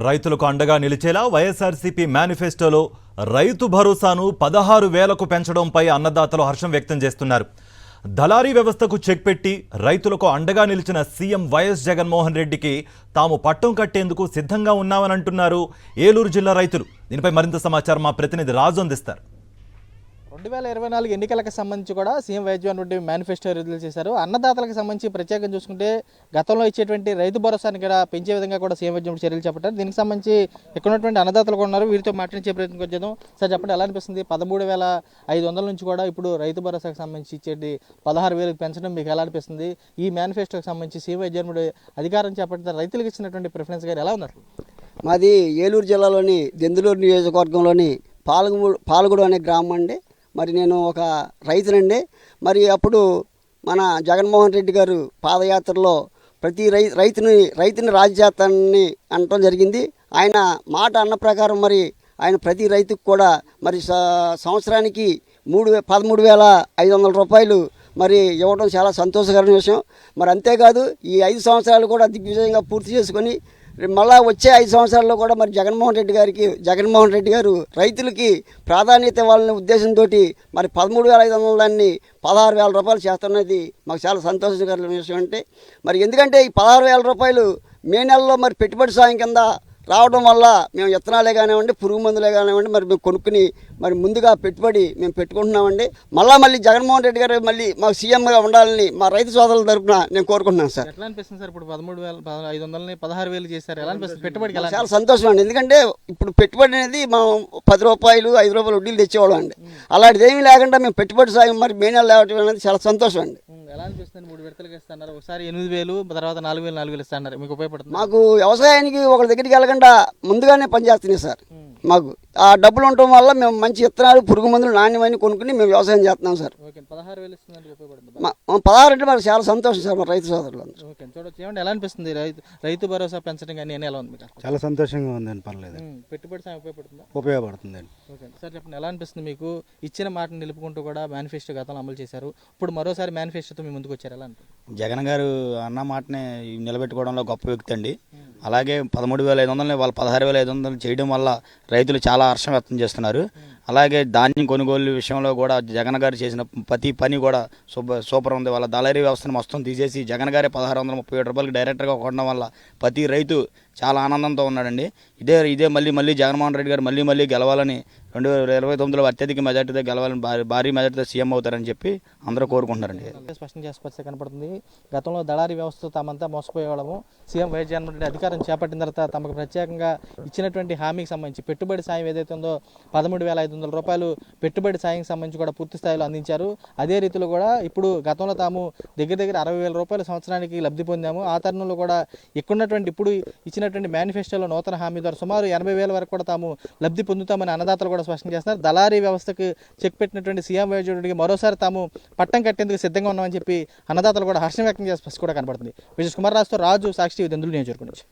రైతులకు అండగా నిలిచేలా వైఎస్ఆర్సీపీ మేనిఫెస్టోలో రైతు భరోసాను 16,000కు పెంచడంపై అన్నదాతలు హర్షం వ్యక్తం చేస్తున్నారు. దళారీ వ్యవస్థకు చెక్ పెట్టి రైతులకు అండగా నిలిచిన సీఎం వైఎస్ జగన్మోహన్ రెడ్డికి తాము పట్టం కట్టేందుకు సిద్ధంగా ఉన్నామని అంటున్నారు ఏలూరు జిల్లా రైతులు. దీనిపై మరింత సమాచారం మా ప్రతినిధి రాజు అందిస్తారు. 2024 ఎన్నికలకు సంబంధించి కూడా CM YS Jagan Reddy manifesto విడుదల చేశారు. అన్నదాతలకు సంబంధించి ప్రత్యేకంగా చూసుకుంటే గతంలో ఇచ్చేటువంటి రైతు భరోసాని కూడా పెంచే విధంగా కూడా సీఎం వైఎస్ చర్యలు చేపట్టారు. దీనికి సంబంధించి ఇక్కడ ఉన్నటువంటి అన్నదాతలు ఉన్నారు, వీరితో మాట్లాడించే ప్రయత్నం చేద్దాం. సార్ చెప్పండి, ఎలా అనిపిస్తుంది? 13,500 నుంచి కూడా ఇప్పుడు రైతు భరోసాకు సంబంధించి ఇచ్చేది 16,000కి పెంచడం మీకు ఎలా అనిపిస్తుంది? ఈ మేనిఫెస్టోకి సంబంధించి సీఎం వైఎస్ జగన్ రెడ్డి అధికారం చేపట్టిన రైతులకు ఇచ్చినటువంటి ప్రిఫరెన్స్ గారు ఎలా ఉన్నారు? మాది ఏలూరు జిల్లాలోని దెందులూరు నియోజకవర్గంలోని పాలగూడు అనే గ్రామం అండి. మరి నేను ఒక రైతునండి. మరి అప్పుడు మన జగన్మోహన్ రెడ్డి గారు పాదయాత్రలో ప్రతి రైతుని రాజ్యాతాన్ని అనటం జరిగింది. ఆయన మాట అన్న ప్రకారం మరి ఆయన ప్రతి రైతుకు కూడా మరి సంవత్సరానికి 13,500 రూపాయలు మరి ఇవ్వడం చాలా సంతోషకరమైన విషయం. మరి అంతేకాదు ఈ 5 సంవత్సరాలు కూడా దిగ్విజయంగా పూర్తి చేసుకొని మళ్ళా వచ్చే 5 సంవత్సరాల్లో కూడా మరి జగన్మోహన్ రెడ్డి గారు రైతులకి ప్రాధాన్యత ఇవ్వాలనే ఉద్దేశంతో మరి 13,500 దాన్ని 16,000 రూపాయలు చేస్తున్నది మాకు చాలా సంతోషకరమైన విషయం. అంటే మరి ఎందుకంటే ఈ 16,000 రూపాయలు మే నెలలో మరి పెట్టుబడి సాయం కింద రావడం వల్ల మేము విత్తనాలే కానివ్వండి, పురుగు మందులే కానివ్వండి, మరి మేము కొనుక్కుని మరి ముందుగా పెట్టుబడి మేము పెట్టుకుంటున్నామండి. మళ్ళీ జగన్మోహన్ రెడ్డి గారు మళ్ళీ మాకు సీఎంగా ఉండాలని మా రైతు సోదరుల తరఫున నేను కోరుకుంటున్నాను సార్. ఎట్లా అనిపిస్తుంది సార్? ఇప్పుడు 13,500ని 16,000 చేశారు, ఎలా అనిపిస్తుంది? పెట్టుబడికి చాలా సంతోషం అండి. ఎందుకంటే ఇప్పుడు పెట్టుబడి అనేది మనం 10 రూపాయలు 5 రూపాయలు వడ్డీలు తెచ్చేవాళ్ళం అండి. అలాంటిది ఏమీ లేకుండా మేము పెట్టుబడి సాయం మరి మే నెల లేవటం అనేది చాలా సంతోషం అండి. ఎలా అనిపిస్తుంది? 3 విడతలుగా ఇస్తున్నారు, ఒకసారి 8,000, తర్వాత 4,000 ఇస్తున్నారు. మీకు ఉపయోగపడుతుంది? మాకు వ్యవసాయానికి ఒకరి దగ్గరికి వెళ్ళకుండా ముందుగానే పనిచేస్తున్నాయి సార్. మాకు ఆ డబ్బులు ఉండటం వల్ల మేము మంచి విత్తనాలు, పురుగు మందులు, నాణ్యమైన కొనుక్కుని మేము వ్యవసాయం చేస్తున్నాం సార్. 16 అంటే మాకు చాలా సంతోషం సార్ మా రైతు సోదరులు. చూడండి, ఎలా అనిపిస్తుంది? రైతు భరోసా పెంచడం కానీ ఎలా ఉంది? చాలా సంతోషంగా ఉందండి. పర్లేదు, పెట్టుబడి సాయం ఉపయోగపడుతుందా? ఉపయోగపడుతుందండి. ఓకే సార్, చెప్పండి, ఎలా అనిపిస్తుంది మీకు? ఇచ్చిన మాటను నిలుపుకుంటూ కూడా మేనిఫెస్టో గతంలో అమలు చేశారు, ఇప్పుడు మరోసారి మేనిఫెస్టోతో మీ ముందుకు వచ్చారు, ఎలా అనిపిస్తుంది? జగన్ గారు అన్న మాటనే నిలబెట్టుకోవడంలో గొప్ప వ్యక్తి అండి. అలాగే 13,500 వాళ్ళు 16,500 చేయడం వల్ల రైతులు చాలా హర్షం వ్యక్తం చేస్తున్నారు. అలాగే ధాన్యం కొనుగోలు విషయంలో కూడా జగన్ గారు చేసిన ప్రతి పని కూడా సూపర్ ఉంది. వాళ్ళ దళారీ వ్యవస్థను మొత్తం తీసేసి జగన్ గారే 1,637 రూపాయలకి డైరెక్టర్గా కొనడం వల్ల ప్రతి రైతు చాలా ఆనందంతో ఉన్నాడండి. ఇదే మళ్ళీ జగన్మోహన్ రెడ్డి గారు మళ్ళీ గెలవాలని, 2029లో అత్యధిక మెజార్టీతో గెలవాలని, భారీ మెజార్టీతో సీఎం అవుతారని చెప్పి అందరూ కోరుకుంటున్నారండి. స్పష్టం చేసి కనపడుతుంది. గతంలో దళారీ వ్యవస్థతో తామంతా మోసపోయేవాళ్ళము. సీఎం వైఎస్ జగన్ రెడ్డి అధికారం చేపట్టిన తర్వాత తమకు ప్రత్యేకంగా ఇచ్చినటువంటి హామీకి సంబంధించి పెట్టుబడి సాయం ఏదైతే ఉందో 13,500 రూపాయలు పెట్టుబడి సాయం సంబంధించి కూడా పూర్తి స్థాయిలో అందించారు. అదే రీతిలో కూడా ఇప్పుడు గతంలో తాము దగ్గర 60,000 రూపాయలు సంవత్సరానికి లబ్ధి పొందాము. ఆ తరుణంలో కూడా ఇక్కడున్నటువంటి ఇప్పుడు ఇచ్చినటువంటి మేనిఫెస్టోలో నూతన హామీ ద్వారా సుమారు 80,000 వరకు కూడా తాము లబ్ధి పొందుతామని అన్నదాతలు కూడా స్పష్టం చేస్తున్నారు. దళారీ వ్యవస్థకు చెక్ పెట్టినటువంటి సీఎం వైఎస్ జగన్ రెడ్డికి మరోసారి తాము పట్టం కట్టేందుకు సిద్ధంగా ఉన్నామని చెప్పి అన్నదాతలు కూడా హర్షం వ్యక్తం చేసి కూడా కనబడుతుంది. విజయ్ కుమార్ రాజుతో రాజు, సాక్షి, దెందులూరు నియోజకవర్గం నుంచి.